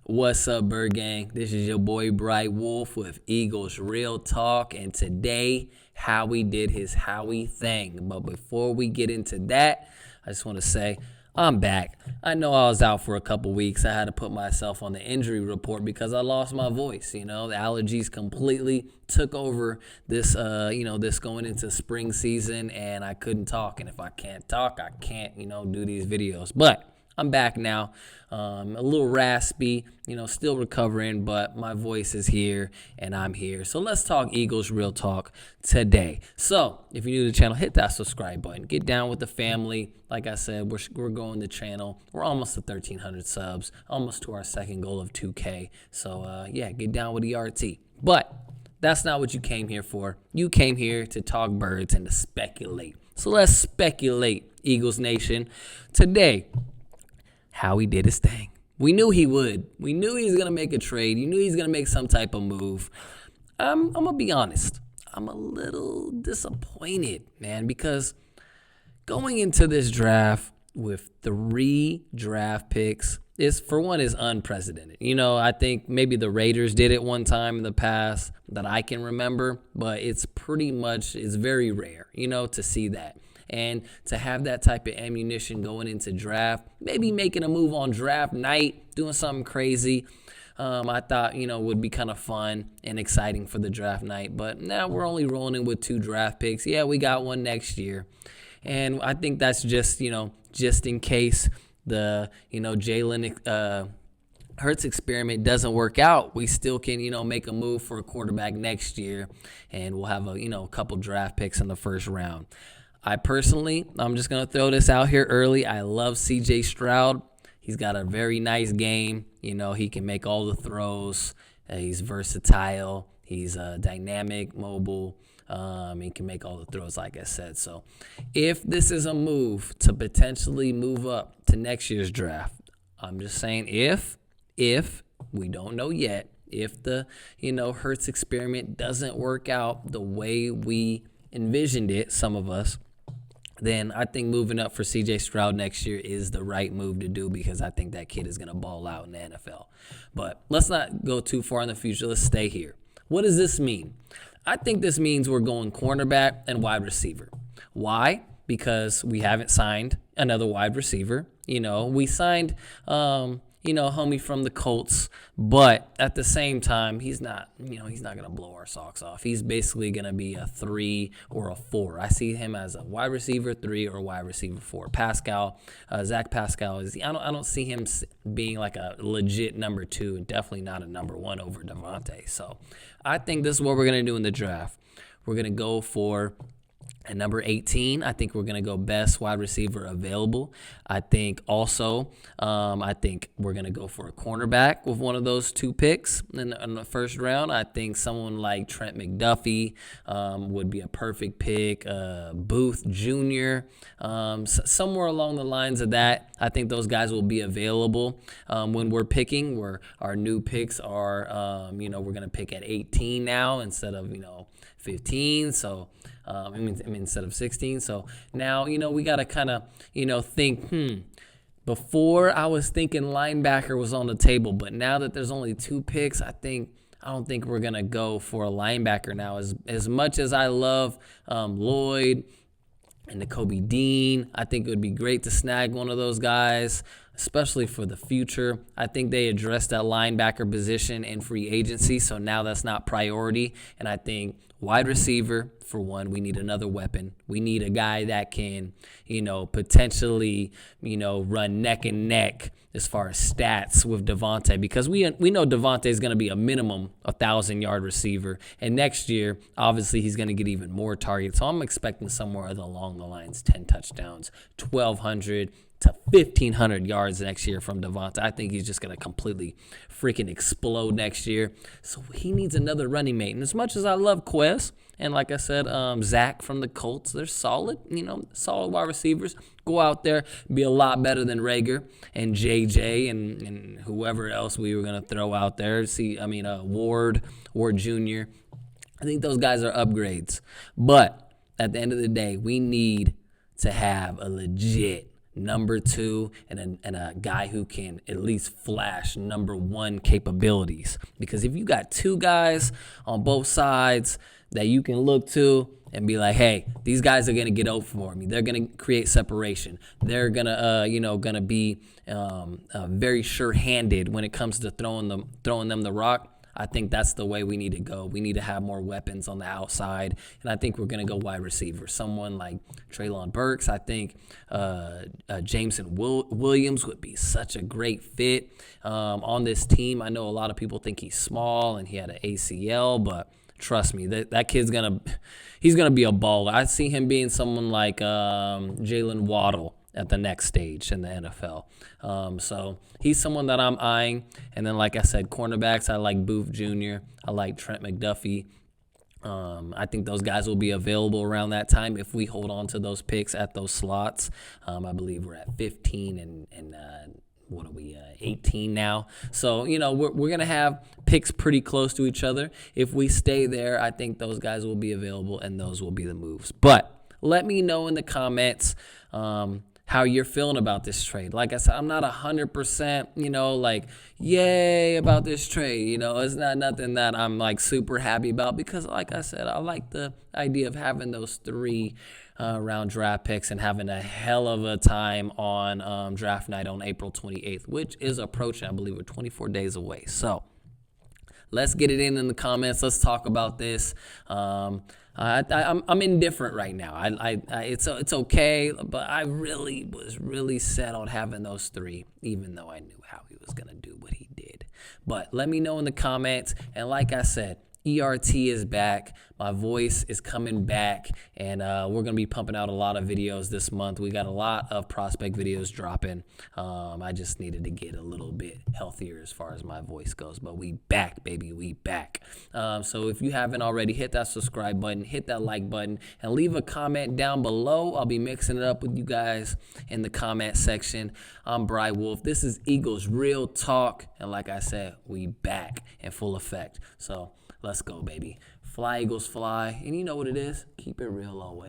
What's up, Bird Gang? This is your boy Bright Wolf with Eagles Real Talk, and today Howie did his Howie thing. But before we get into that, I just want to say I'm back. I know I was out for a couple weeks. I had to put myself on the injury report because I lost my voice. You know, the allergies completely took over this this going into spring season, and I couldn't talk. And if I can't talk, I can't do these videos. But I'm back now, a little raspy, still recovering, but my voice is here and I'm here. So let's talk Eagles Real Talk today. So if you're new to the channel, hit that subscribe button. Get down with the family. Like I said, we're growing the channel. We're almost to 1,300 subs, almost to our second goal of 2K. So get down with ERT. But that's not what you came here for. You came here to talk birds and to speculate. So let's speculate, Eagles Nation. Today, Howie did his thing. We knew he would. We knew he was going to make a trade. You knew he was going to make some type of move. I'm going to be honest. I'm a little disappointed, man, because going into this draft with 3 draft picks is unprecedented. I think maybe the Raiders did it one time in the past that I can remember, but it's very rare, to see that. And to have that type of ammunition going into draft, maybe making a move on draft night, doing something crazy, I thought, would be kind of fun and exciting for the draft night. But now we're only rolling with 2 draft picks. Yeah, we got one next year. And I think that's just in case the, Jalen Hurts experiment doesn't work out, we still can, make a move for a quarterback next year. And we'll have a couple draft picks in the first round. I'm just going to throw this out here early. I love C.J. Stroud. He's got a very nice game. He can make all the throws. He's versatile. He's dynamic, mobile. He can make all the throws, like I said. So if this is a move to potentially move up to next year's draft, I'm just saying if we don't know yet, if the, Hurts experiment doesn't work out the way we envisioned it, some of us, then I think moving up for C.J. Stroud next year is the right move to do because I think that kid is going to ball out in the NFL. But let's not go too far in the future. Let's stay here. What does this mean? I think this means we're going cornerback and wide receiver. Why? Because we haven't signed another wide receiver. We signed homie from the Colts, but at the same time, he's not going to blow our socks off. He's basically going to be a 3 or a 4. I see him as a wide receiver 3 or wide receiver 4. Zach Pascal I don't see him being like a legit number 2 and definitely not a number 1 over Devontae. So I think this is what we're going to do in the draft. We're going to go for at number 18, I think we're going to go best wide receiver available. I think also, we're going to go for a cornerback with one of those 2 picks in the first round. I think someone like Trent McDuffie would be a perfect pick. Booth Jr., somewhere along the lines of that. I think those guys will be available when we're picking. Our new picks are, we're going to pick at 18 now instead of, 15. So, instead of 16. So now, we got to kind of, think, before I was thinking linebacker was on the table, but now that there's only 2 picks, I don't think we're going to go for a linebacker now. As much as I love Lloyd and Nakobe Dean, I think it would be great to snag one of those guys, especially for the future. I think they addressed that linebacker position in free agency, so now that's not priority. And I think wide receiver, for one, we need another weapon. We need a guy that can, potentially, run neck and neck as far as stats with Devontae, because we know Devontae is going to be a minimum 1,000-yard receiver, and next year, obviously, he's going to get even more targets. So I'm expecting somewhere along the lines, 10 touchdowns, 1,200 to 1,500 yards next year from Devontae. I think he's just going to completely freaking explode next year. So he needs another running mate. And as much as I love Quez, and like I said, Zach from the Colts, they're solid, solid wide receivers. Go out there, be a lot better than Rager and JJ and whoever else we were going to throw out there. Ward Jr. I think those guys are upgrades. But at the end of the day, we need to have a legit number 2, and a guy who can at least flash number 1 capabilities. Because if you got 2 guys on both sides that you can look to and be like, hey, these guys are gonna get open for me. They're gonna create separation. They're gonna be very sure-handed when it comes to throwing them the rock. I think that's the way we need to go. We need to have more weapons on the outside, and I think we're going to go wide receiver. Someone like Treylon Burks. I think Jameson Williams would be such a great fit on this team. I know a lot of people think he's small and he had an ACL, but trust me, that kid's he's gonna be a baller. I see him being someone like Jalen Waddle at the next stage in the NFL. So he's someone that I'm eyeing. And then, like I said, cornerbacks, I like Booth Jr., I like Trent McDuffie. I think those guys will be available around that time if we hold on to those picks at those slots. I believe we're at 15 and what are we, 18 now? So, we're going to have picks pretty close to each other. If we stay there, I think those guys will be available and those will be the moves. But let me know in the comments how you're feeling about this trade. Like I said, I'm not 100%, yay about this trade. It's not nothing that I'm super happy about because, like I said, I like the idea of having those 3 round draft picks and having a hell of a time on draft night on April 28th, which is approaching. I believe we're 24 days away. So let's get it in the comments. Let's talk about this. I'm indifferent right now. It's okay, but I was really set on having those 3, even though I knew Howie was gonna do what he did. But let me know in the comments. And like I said, ERT is back. My voice is coming back, and we're going to be pumping out a lot of videos this month. We got a lot of prospect videos dropping. I just needed to get a little bit healthier as far as my voice goes, but we back, baby. We back. So if you haven't already, hit that subscribe button, hit that like button, and leave a comment down below. I'll be mixing it up with you guys in the comment section. I'm Bry Wolf. This is Eagles Real Talk, and like I said, we back in full effect. So let's go, baby. Fly, Eagles, fly. And you know what it is. Keep it real always.